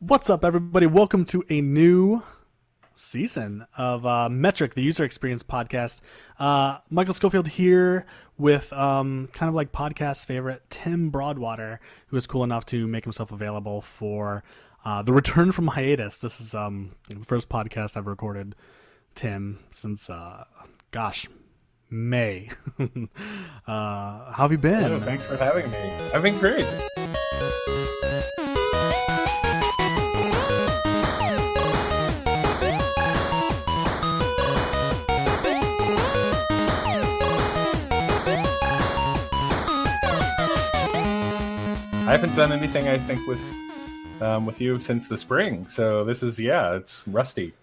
What's up, everybody? Welcome to a new season of Metric, the user experience podcast. Michael Schofield here with kind of like podcast favorite Tim Broadwater, who is cool enough to make himself available for the return from hiatus. This is the first podcast I've recorded, Tim, since, May. How have you Hello, been? thanks for having me. I've been great. I haven't done anything, I think, with you since the spring. So this is, it's rusty.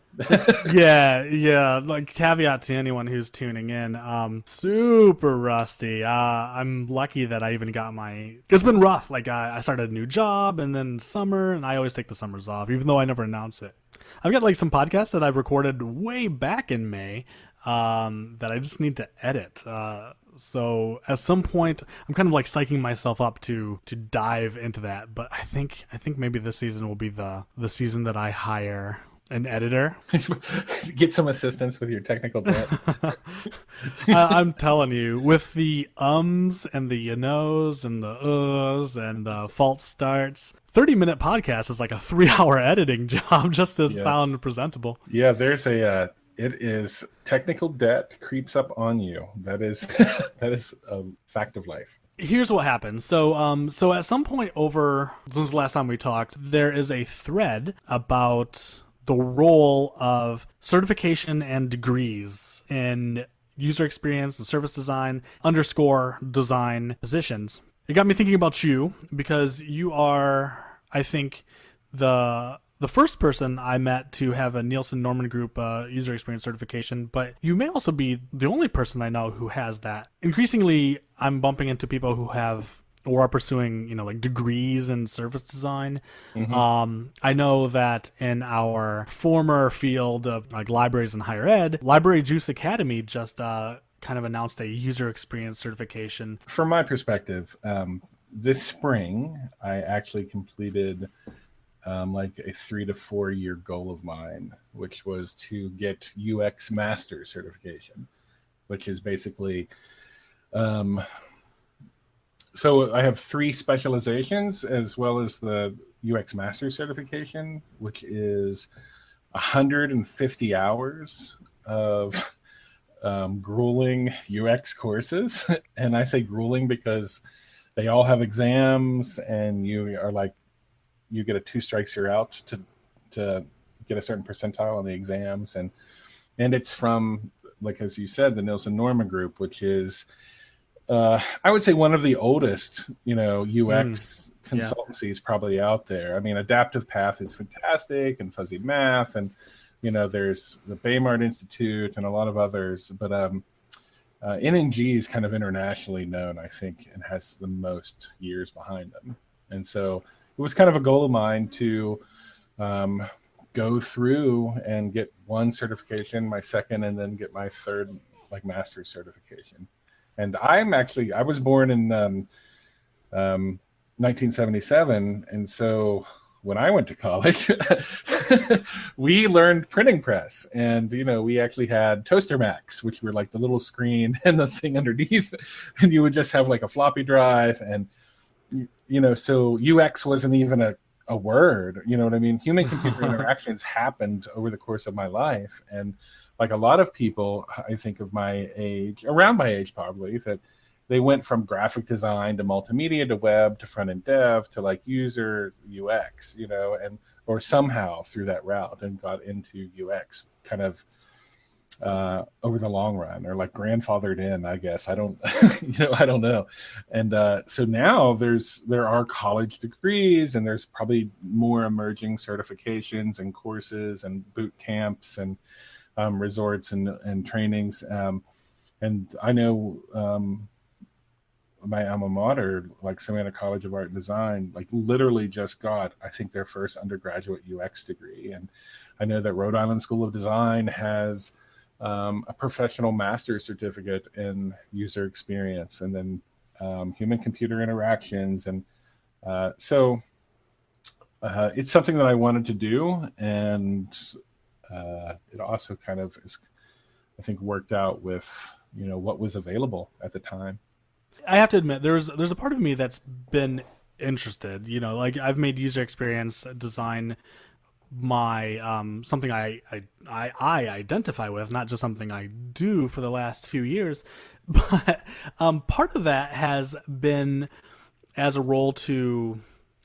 Yeah. Like caveat to anyone who's tuning in, super rusty. I'm lucky that I even got my. It's been rough. Like I started a new job and then summer, and I always take the summers off, even though I never announce it. I've got like some podcasts that I've recorded way back in May, that I just need to edit. So at some point, I'm kind of like psyching myself up to dive into that. But I think maybe this season will be the season that I hire an editor. Get some assistance with your technical debt. I'm telling you, with the ums and the you knows and the and the false starts, 30-minute podcast is like a 3-hour editing job just to Yeah. sound presentable. Yeah, there's it is technical debt creeps up on you. That is, that is a fact of life. Here's what happened. So at some point over since the last time we talked, there is a thread about the role of certification and degrees in user experience and service design underscore design positions. It got me thinking about you because you are, I think, the first person I met to have a Nielsen Norman Group user experience certification, but you may also be the only person I know who has that. Increasingly, I'm bumping into people who have or are pursuing, like degrees in service design. I know that in our former field of like libraries and higher ed, Library Juice Academy just kind of announced a user experience certification. From my perspective, this spring, I actually completed like a 3 to 4 year goal of mine, which was to get UX Master certification, which is basically, so I have 3 specializations as well as the UX Master certification, which is 150 hours of grueling UX courses. And I say grueling because they all have exams and you get a 2 strikes you're out to get a certain percentile on the exams, and it's from, like as you said, the Nielsen Norman Group, which is I would say one of the oldest UX consultancies probably out there. I mean, Adaptive Path is fantastic, and Fuzzy Math, and there's the Baymart Institute and a lot of others, but NNG is kind of internationally known, I think, and has the most years behind them. And so it was kind of a goal of mine to go through and get 1 certification, my second, and then get my 3rd like master's certification. And I was born in 1977, and so when I went to college, we learned printing press, and we actually had Toaster Macs, which were like the little screen and the thing underneath, and you would just have like a floppy drive, and so UX wasn't even a word, you know what I mean? Human computer interactions happened over the course of my life. And like a lot of people, I think of my age, around my age probably, that they went from graphic design to multimedia to web to front end dev to like user UX, or somehow through that route and got into UX kind of over the long run, or like grandfathered in, I guess. I don't, I don't know. And so now there are college degrees, and there's probably more emerging certifications and courses and boot camps and resorts and trainings. And I know my alma mater, like Savannah College of Art and Design, like literally just got, I think, their first undergraduate UX degree. And I know that Rhode Island School of Design has a professional master's certificate in user experience, and then human computer interactions. And so it's something that I wanted to do, and it also kind of is, I think, worked out with what was available at the time. I have to admit, there's a part of me that's been interested. Like I've made user experience design my something I identify with, not just something I do for the last few years. But part of that has been as a role to,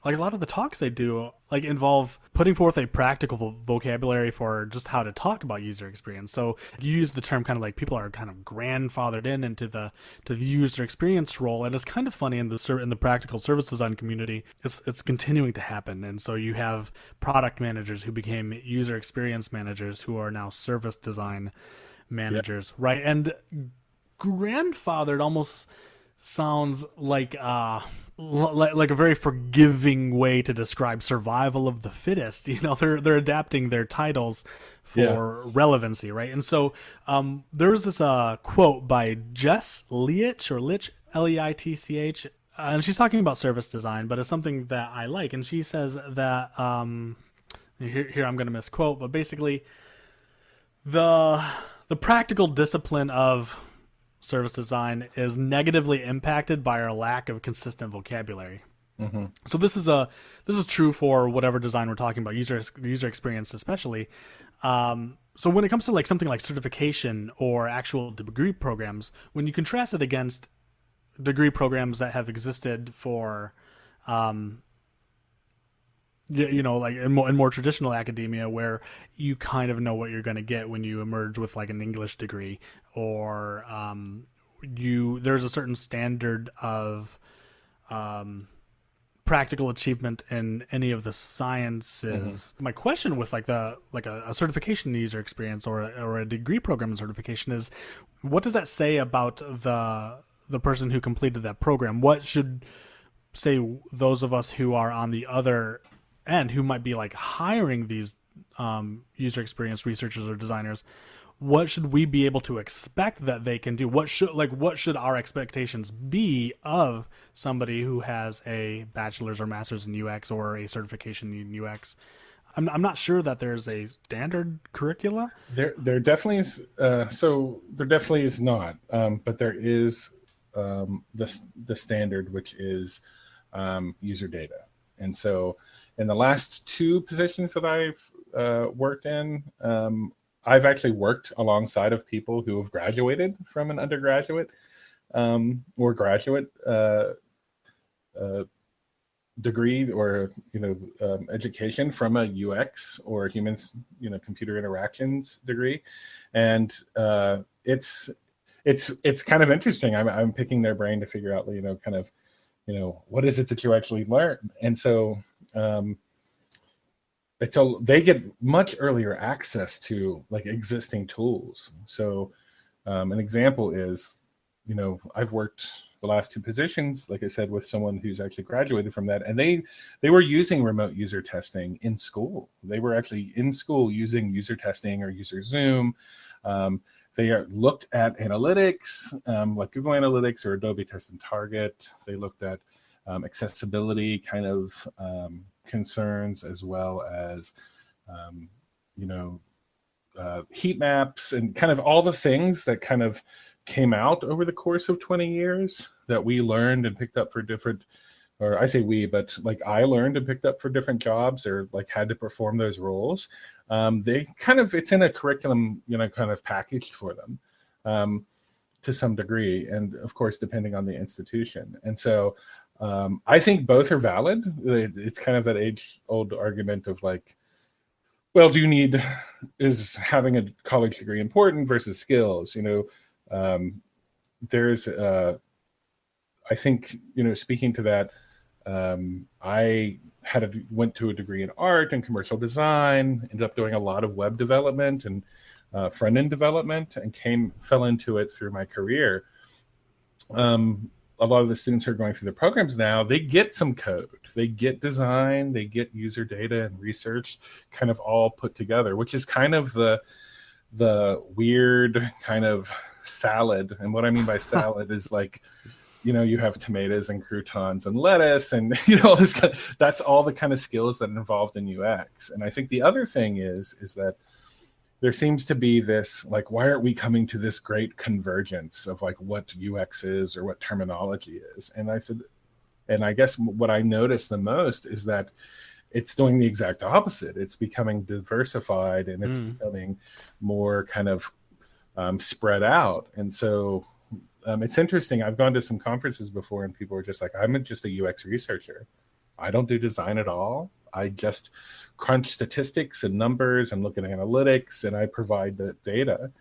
like, a lot of the talks I do like involve putting forth a practical vocabulary for just how to talk about user experience. So you use the term kind of like people are kind of grandfathered into the user experience role, and it's kind of funny in the practical service design community. It's continuing to happen, and so you have product managers who became user experience managers who are now service design managers, right? And grandfathered almost sounds like like a very forgiving way to describe survival of the fittest. They're adapting their titles for relevancy, right? And so there's this quote by Jess Leitch, or Litch, Leitch, and she's talking about service design, but it's something that I like. And she says that here I'm going to misquote, but basically the practical discipline of service design is negatively impacted by our lack of consistent vocabulary. Mm-hmm. So this is true for whatever design we're talking about, user experience especially. So when it comes to like something like certification or actual degree programs, when you contrast it against degree programs that have existed for like in more traditional academia, where you kind of know what you're going to get when you emerge with like an English degree, or there's a certain standard of practical achievement in any of the sciences. Mm-hmm. My question with like a certification user experience or a degree program certification is, what does that say about the person who completed that program? What should, say, those of us who are on the other end, who might be like hiring these user experience researchers or designers, what should we be able to expect that they can do? What should our expectations be of somebody who has a bachelor's or master's in UX or a certification in UX? I'm not sure that there's a standard curricula. There definitely is. So there definitely is not, but there is the standard, which is user data. And so in the last two positions that I've worked in, I've actually worked alongside of people who have graduated from an undergraduate or graduate degree or education from a UX or humans computer interactions degree, and it's kind of interesting. I'm picking their brain to figure out kind of what is it that you actually learn, and so they get much earlier access to like existing tools. So an example is, I've worked the last two positions, like I said, with someone who's actually graduated from that, and they were using remote user testing in school. They were actually in school using user testing or user Zoom. They looked at analytics, like Google Analytics or Adobe Test and Target. They looked at accessibility kind of concerns, as well as heat maps and kind of all the things that kind of came out over the course of 20 years that we learned and picked up for different, or I say we, but like I learned and picked up for different jobs, or like had to perform those roles. They kind of, it's in a curriculum, kind of packaged for them to some degree. And of course, depending on the institution. And so I think both are valid. It's kind of that age-old argument of like, well, is having a college degree important versus skills? There's, I think, speaking to that, I went to a degree in art and commercial design, ended up doing a lot of web development and front-end development, and fell into it through my career. A lot of the students who are going through the programs now, they get some code, they get design, they get user data and research kind of all put together, which is kind of the weird kind of salad. And what I mean by salad is like you have tomatoes and croutons and lettuce and all this that's all the kind of skills that are involved in UX. And I think the other thing is that there seems to be this, like, why aren't we coming to this great convergence of like what UX is or what terminology is? And I said, and I guess what I noticed the most is that it's doing the exact opposite. It's becoming diversified, and it's becoming more kind of spread out. And so it's interesting. I've gone to some conferences before and people are just like, I'm just a UX researcher. I don't do design at all. I just crunch statistics and numbers and look at analytics, and I provide the data.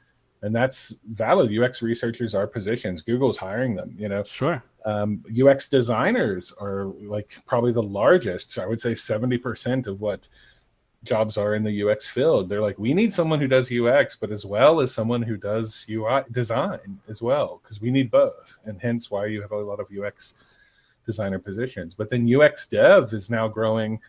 And that's valid. UX researchers are positions. Google's hiring them, Sure. UX designers are like probably the largest. I would say 70% of what jobs are in the UX field. They're like, we need someone who does UX, but as well as someone who does UI design as well, because we need both. And hence why you have a lot of UX designer positions. But then UX dev is now growing.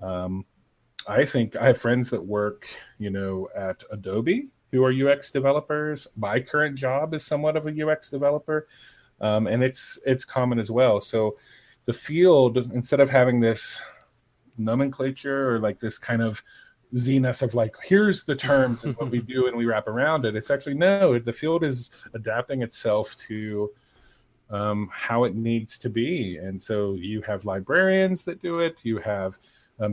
I think I have friends that work, at Adobe who are UX developers. My current job is somewhat of a UX developer. And it's common as well. So the field, instead of having this nomenclature or like this kind of zenith of like, here's the terms and what we do and we wrap around it, it's actually, no, the field is adapting itself to how it needs to be. And so you have librarians that do it. You have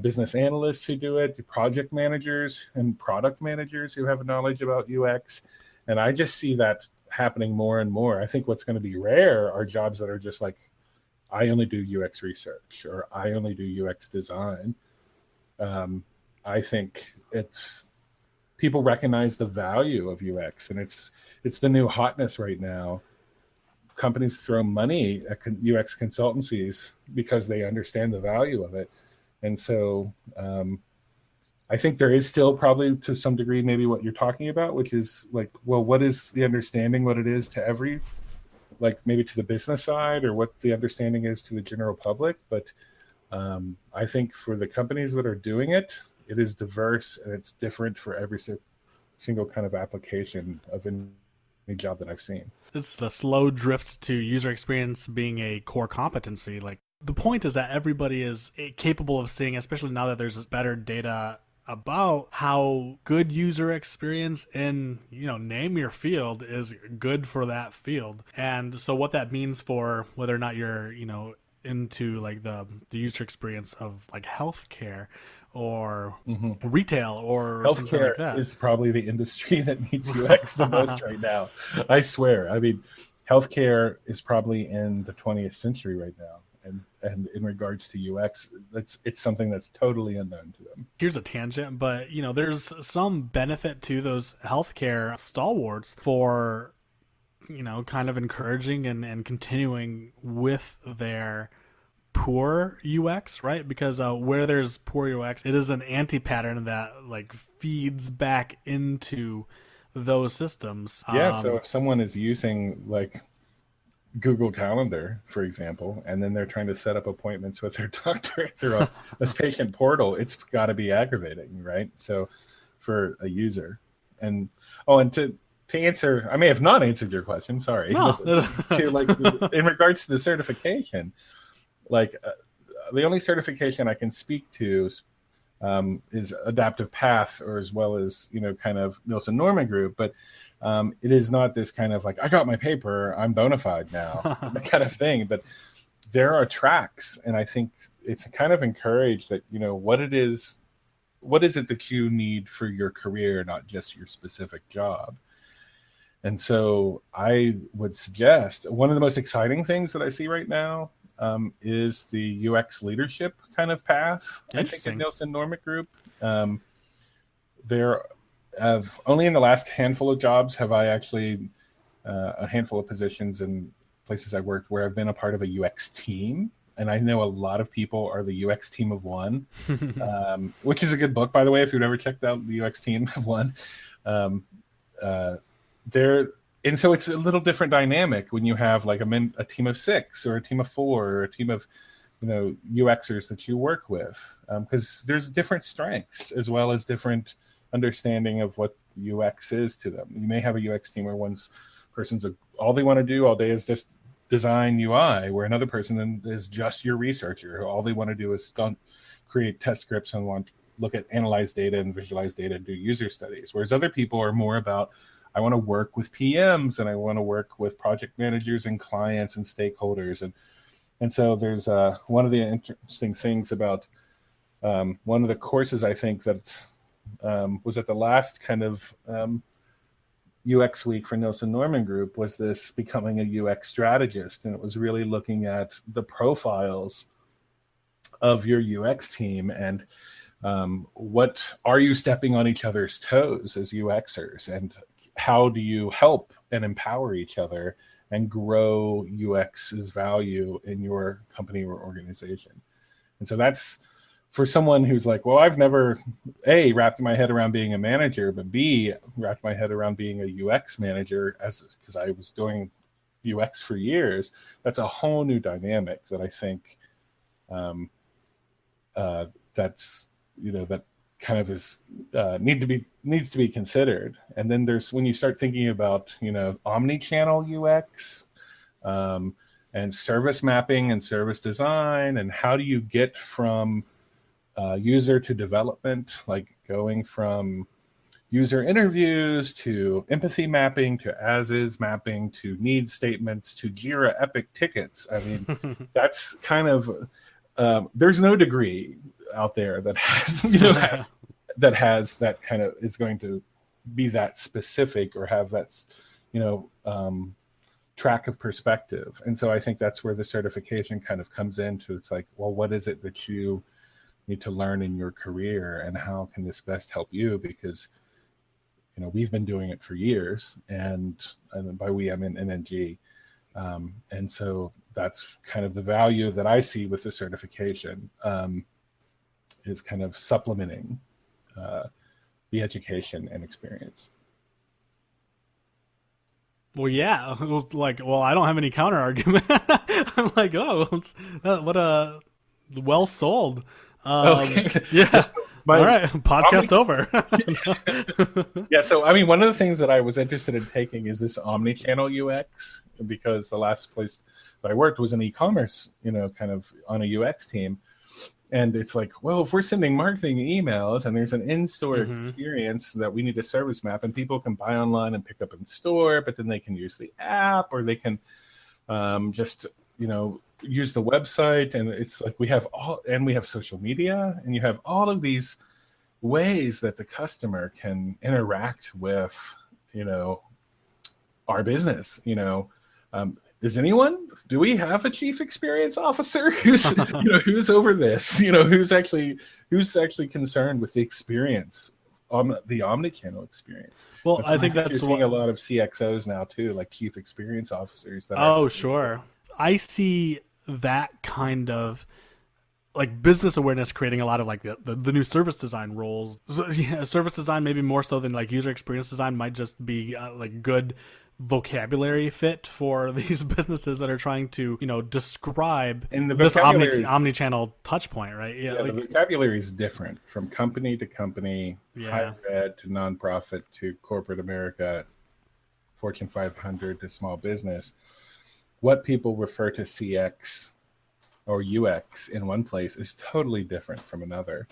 business analysts who do it, project managers and product managers who have knowledge about UX. And I just see that happening more and more. I think what's going to be rare are jobs that are just like, I only do UX research or I only do UX design. I think it's people recognize the value of UX, and it's the new hotness right now. Companies throw money at UX consultancies because they understand the value of it. And so I think there is still probably to some degree maybe what you're talking about, which is like, well, what is the understanding what it is to every, like maybe to the business side, or what the understanding is to the general public. But I think for the companies that are doing it, it is diverse and it's different for every single kind of application of any job that I've seen. It's a slow drift to user experience being a core competency. Like, the point is that everybody is capable of seeing, especially now that there's better data about how good user experience in, name your field is good for that field. And so what that means for whether or not you're, into like the user experience of like healthcare or retail or something like that. Healthcare is probably the industry that needs UX the most right now. I swear. I mean, healthcare is probably in the 20th century right now. And in regards to UX, it's something that's totally unknown to them. Here's a tangent, but there's some benefit to those healthcare stalwarts for kind of encouraging and continuing with their poor UX, right? Because where there's poor UX, it is an anti-pattern that like feeds back into those systems. Yeah. So if someone is using like Google Calendar, for example, and then they're trying to set up appointments with their doctor through a patient portal, it's got to be aggravating, right? So for a user, and to answer, I may have not answered your question, sorry. No. To like in regards to the certification, like the only certification I can speak to is Adaptive Path, or as well as kind of Nielsen Norman Group, but it is not this kind of like, I got my paper, I'm bona fide now, that kind of thing. But there are tracks, and I think it's kind of encouraged that what is it that you need for your career, not just your specific job. And so I would suggest one of the most exciting things that I see right now is the UX leadership kind of path. I think at Nielsen Norman Group, there have only in the last handful of jobs have I actually a handful of positions in places I worked where I've been a part of a UX team. And I know a lot of people are the UX team of one, which is a good book, by the way, if you've ever checked out the UX team of one. And so it's a little different dynamic when you have like a team of 6 or a team of 4 or a team of UXers that you work with, because there's different strengths as well as different understanding of what UX is to them. You may have a UX team where one person's all they want to do all day is just design UI, where another person is just your researcher. All they want to do is create test scripts and want to look at analyze data and visualize data and do user studies. Whereas other people are more about, I want to work with PMs and I want to work with project managers and clients and stakeholders. And so there's one of the interesting things about one of the courses, I think, that was at the last kind of UX week for Nielsen Norman Group, was this becoming a UX strategist. And it was really looking at the profiles of your UX team and what are you stepping on each other's toes as UXers, and how do you help and empower each other and grow UX's value in your company or organization. And so that's for someone who's like, well, I've never A, wrapped my head around being a manager, but B, wrapped my head around being a UX manager, because I was doing UX for years. That's a whole new dynamic that I think that's, that kind of is needs to be considered. And then there's when you start thinking about omni-channel UX and service mapping and service design, and how do you get from user to development, like going from user interviews to empathy mapping to as-is mapping to need statements to Jira Epic tickets. I mean, that's kind of there's no degree out there that has that kind of is going to be that specific or have that track of perspective. And so I think that's where the certification kind of comes into. It's like, well, what is it that you need to learn in your career, and how can this best help you? Because we've been doing it for years, and by we I mean NNG, and so that's kind of the value that I see with the certification, is kind of supplementing the education and experience. Well, yeah, I don't have any counter argument. I'm like, what a well sold. Okay. Yeah. All right. Podcast over. Yeah. So, I mean, one of the things that I was interested in taking is this omni-channel UX, because the last place that I worked was in e-commerce, kind of on a UX team. And it's like, well, if we're sending marketing emails and there's an in-store experience that we need to service map, and people can buy online and pick up in store, but then they can use the app, or they can just, use the website. And it's like we have social media, and you have all of these ways that the customer can interact with, our business. Do we have a chief experience officer who's who's over this, who's actually concerned with the experience, the omni-channel experience? Well, I think that's you're seeing a lot of CXOs now too, like chief experience officers. Sure. I see that kind of like business awareness creating a lot of like the new service design roles. So, yeah, service design maybe more so than like user experience design might just be like good vocabulary fit for these businesses that are trying to describe this omni-channel touch point, right? Yeah, the vocabulary is different from company to company, higher ed to nonprofit to corporate America, Fortune 500 to small business. What people refer to CX or UX in one place is totally different from another.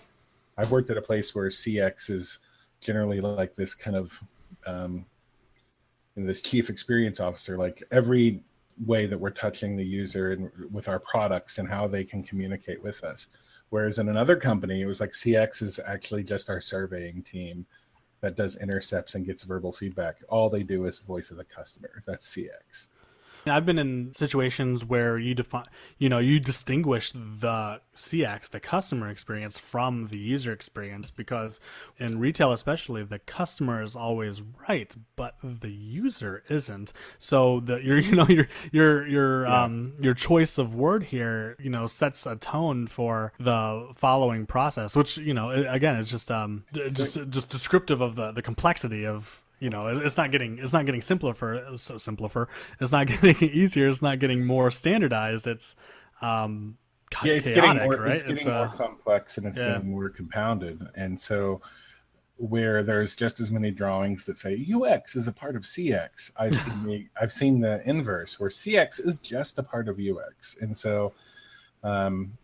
I've worked at a place where CX is generally like this kind of this chief experience officer, like every way that we're touching the user and with our products and how they can communicate with us. Whereas in another company, it was like CX is actually just our surveying team that does intercepts and gets verbal feedback. All they do is voice of the customer. That's CX. I've been in situations where you distinguish the CX, the customer experience, from the user experience, because in retail especially, the customer is always right, but the user isn't. So your choice of word here, sets a tone for the following process, which again is just descriptive of the complexity of. It's not getting simpler. It's not getting easier. It's not getting more standardized. It's chaotic, right? It's getting more complex, and it's getting more compounded. And so where there's just as many drawings that say UX is a part of CX. I've seen the inverse where CX is just a part of UX. And so um,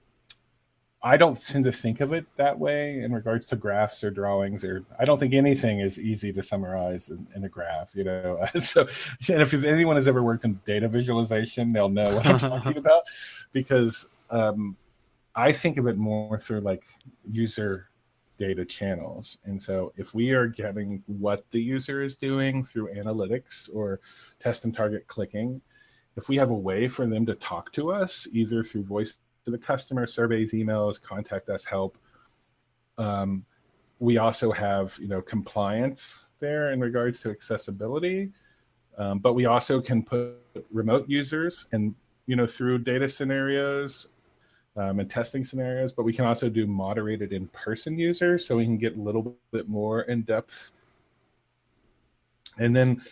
I don't tend to think of it that way in regards to graphs or drawings, or I don't think anything is easy to summarize in a graph, you know. So, and if anyone has ever worked in data visualization, they'll know what I'm talking about, because I think of it more through like user data channels. And so if we are getting what the user is doing through analytics or test and target clicking, if we have a way for them to talk to us, either through voice to the customer, surveys, emails, contact us, help. We also have, you know, compliance there in regards to accessibility, but we also can put remote users and, you know, through data scenarios and testing scenarios, but we can also do moderated in-person users, so we can get a little bit more in depth. And then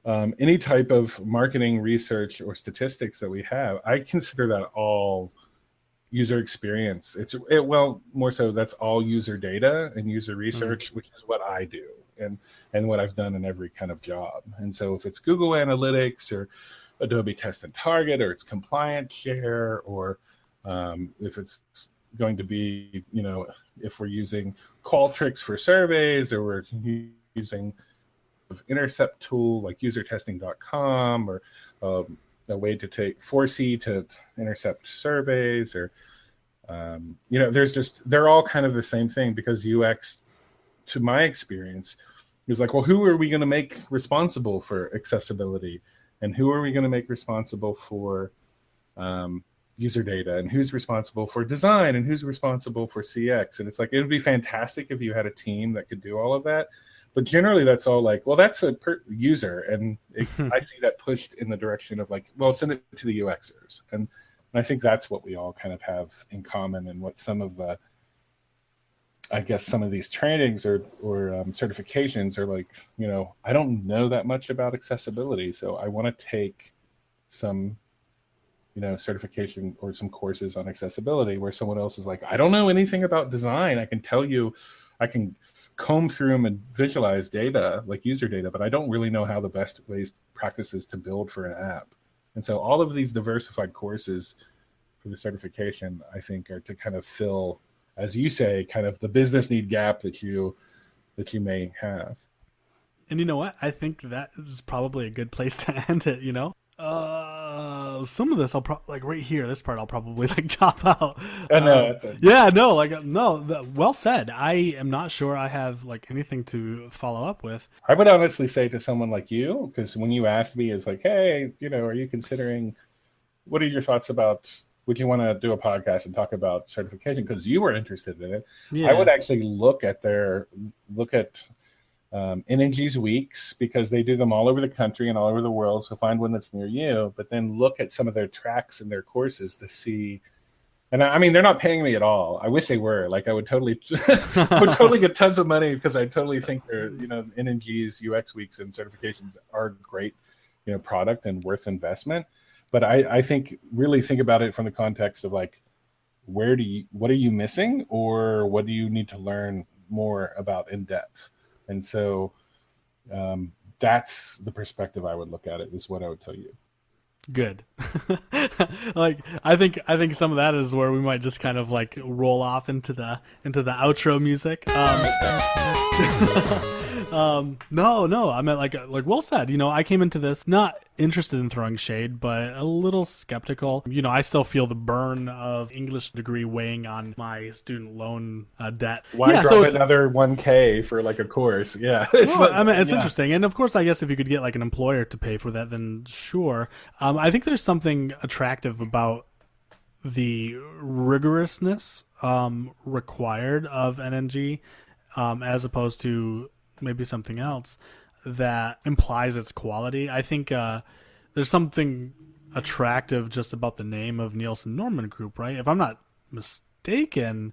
any type of marketing research or statistics that we have, I consider that all user experience. Well, more so that's all user data and user research, which is what I do and what I've done in every kind of job. And so if it's Google Analytics or Adobe Test and Target, or it's compliance share, or if it's going to be, you know, if we're using Qualtrics for surveys, or we're using intercept tool like usertesting.com, or a way to take 4C to intercept surveys, or you know, they're all kind of the same thing, because UX, to my experience, is like, well, who are we going to make responsible for accessibility, and who are we going to make responsible for user data, and who's responsible for design, and who's responsible for CX? And it's like, it would be fantastic if you had a team that could do all of that. But generally, that's all like, well, that's a user. And I see that pushed in the direction of like, well, send it to the UXers. And I think that's what we all kind of have in common, and what some of the, I guess, some of these trainings or certifications are like, you know, I don't know that much about accessibility, so I want to take some, you know, certification or some courses on accessibility, where someone else is like, I don't know anything about design. I can tell you, I can comb through them and visualize data, like user data, but I don't really know how the best practices to build for an app. And so all of these diversified courses for the certification, I think, are to kind of fill, as you say, kind of the business need gap that you may have. And you know what? I think that is probably a good place to end it, you know? Some of this I'll like right here, this part I'll probably like chop out. Well said. I am not sure I have like anything to follow up with. I would honestly say to someone like you, because when you asked me, is like, hey, you know, are you considering, what are your thoughts about, would you want to do a podcast and talk about certification, because you were interested in it? Yeah. I would actually look at NNG's weeks, because they do them all over the country and all over the world. So find one that's near you, but then look at some of their tracks and their courses to see. And I mean, they're not paying me at all. I wish they were. Like, I would totally get tons of money, because I totally think they're, you know, NNG's UX weeks and certifications are great, you know, product and worth investment. But I think, really think about it from the context of like, what are you missing, or what do you need to learn more about in depth? And so that's the perspective I would look at it, is what I would tell you. Good. Like, I think some of that is where we might just kind of like roll off into the outro music. No, I meant like well said. You know, I came into this not interested in throwing shade, but a little skeptical. You know, I still feel the burn of English degree weighing on my student loan debt. Why drop another $1,000 for like a course? Yeah, it's interesting, and of course, I guess if you could get like an employer to pay for that, then sure. I think there's something attractive about the rigorousness required of NNG, as opposed to maybe something else that implies its quality. I think there's something attractive just about the name of Nielsen Norman Group, right? If I'm not mistaken,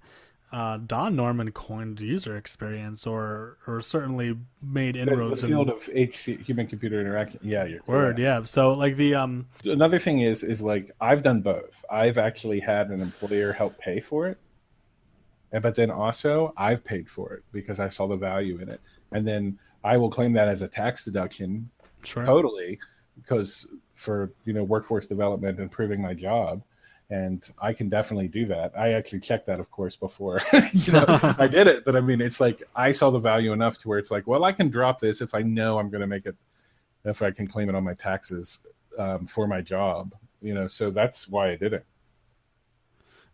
Don Norman coined user experience, or certainly made inroads in the field of human computer interaction. Yeah, you're word. Correct. Yeah. So like the another thing is like, I've done both. I've actually had an employer help pay for it, but then also I've paid for it because I saw the value in it. And then I will claim that as a tax deduction. Sure. Totally, because for workforce development, improving my job, and I can definitely do that. I actually checked that, of course, before I did it. But I mean, it's like I saw the value enough to where it's like, well, I can drop this if I know I'm going to make it, if I can claim it on my taxes for my job. So that's why I did it.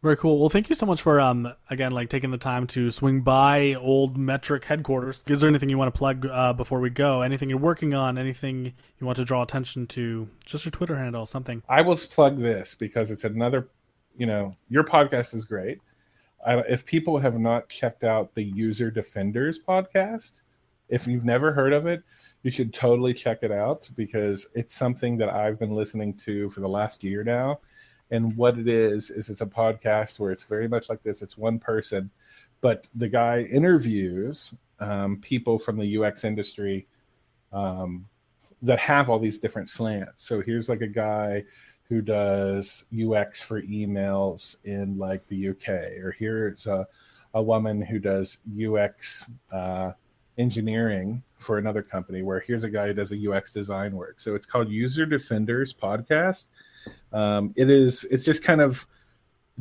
Very cool. Well, thank you so much for again, like taking the time to swing by Old Metric headquarters. Is there anything you want to plug before we go? Anything you're working on? Anything you want to draw attention to? Just your Twitter handle, something. I will plug this because it's another. Your podcast is great. If people have not checked out the User Defenders podcast, if you've never heard of it, you should totally check it out because it's something that I've been listening to for the last year now. And what it is it's a podcast where it's very much like this. It's one person, but the guy interviews people from the UX industry that have all these different slants. So here's like a guy who does UX for emails in like the UK, or here's a woman who does UX engineering for another company, where here's a guy who does a UX design work. So it's called User Defenders Podcast. It's just kind of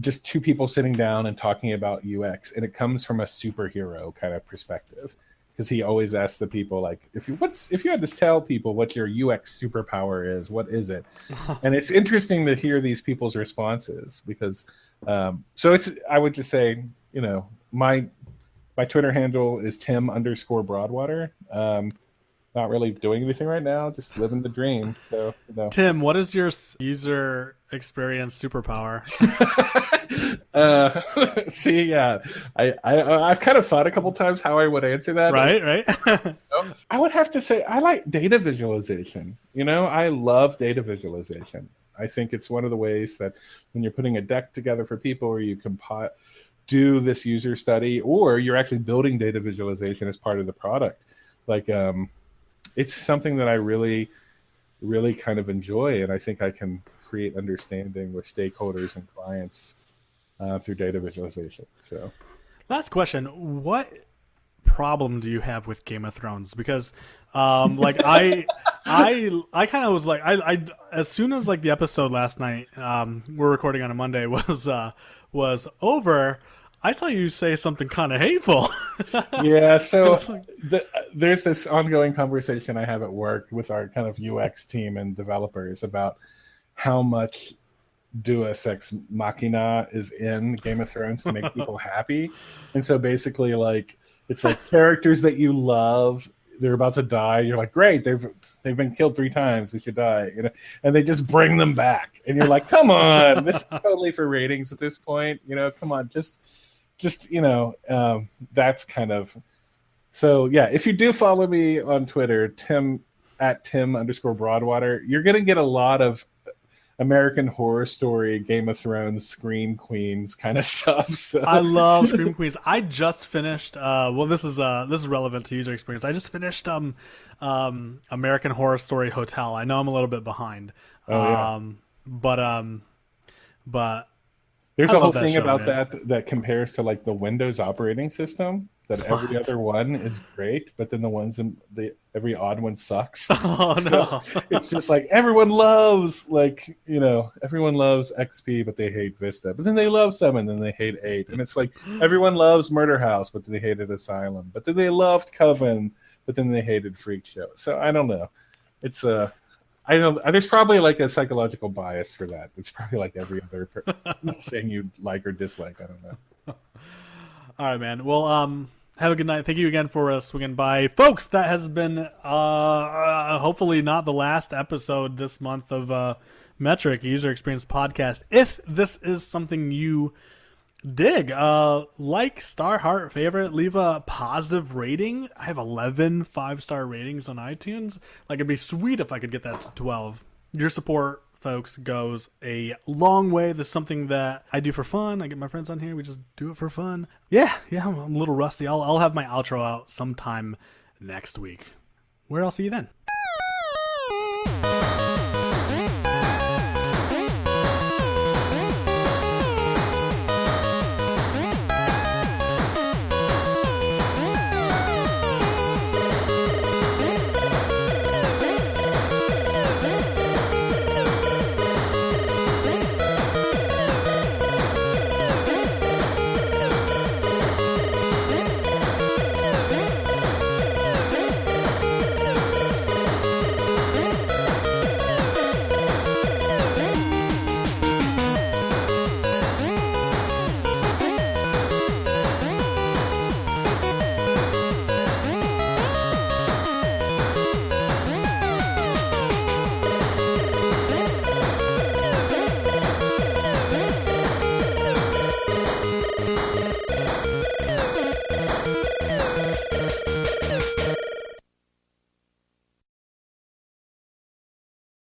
just two people sitting down and talking about UX, and it comes from a superhero kind of perspective, because he always asks the people, like, if you had to tell people what your UX superpower is, what is it? And it's interesting to hear these people's responses because I would just say, my Twitter handle is Tim_Broadwater. Not really doing anything right now, just living the dream. So, Tim, what is your user experience superpower? See, yeah, I've kind of thought a couple times how I would answer that. Right. I would have to say I like data visualization. I love data visualization. I think it's one of the ways that when you're putting a deck together for people, or you do this user study, or you're actually building data visualization as part of the product, like it's something that I really, really kind of enjoy, and I think I can create understanding with stakeholders and clients through data visualization. So, last question: what problem do you have with Game of Thrones? Because, like I kind of was like, I as soon as like the episode last night, we're recording on a Monday, was over, I saw you say something kind of hateful. Yeah, so there's this ongoing conversation I have at work with our kind of UX team and developers about how much Deus Ex Machina is in Game of Thrones to make people happy. And so basically, like, it's like characters that you love, they're about to die. You're like, great, they've been killed 3 times, they should die, and they just bring them back. And you're like, come on, this is totally for ratings at this point. Come on, just that's kind of. So yeah, if you do follow me on Twitter, Tim_Broadwater, you're gonna get a lot of American Horror Story, Game of Thrones, Scream Queens kind of stuff. So. I love Scream Queens. I just finished. Well, this is relevant to user experience. I just finished American Horror Story Hotel. I know I'm a little bit behind. But there's a whole thing about that compares to like the Windows operating system. That every other one is great, but then the ones every odd one sucks. Oh no! It's just like everyone loves XP, but they hate Vista. But then they love 7, and they hate 8. And it's like everyone loves Murder House, but they hated Asylum. But then they loved Coven, but then they hated Freak Show. So I don't know. It's I don't. There's probably like a psychological bias for that. It's probably like every other thing you like or dislike. I don't know. All right, man. Well, have a good night. Thank you again for swinging by. Folks, that has been hopefully not the last episode this month of Metric User Experience Podcast. If this is something you dig, like, star, heart, favorite, leave a positive rating. I have 11 5-star ratings on iTunes. Like, it'd be sweet if I could get that to 12. Your support, folks, goes a long way. This is something that I do for fun. I get my friends on here. We just do it for fun. Yeah, I'm a little rusty. I'll have my outro out sometime next week, where I'll see you then.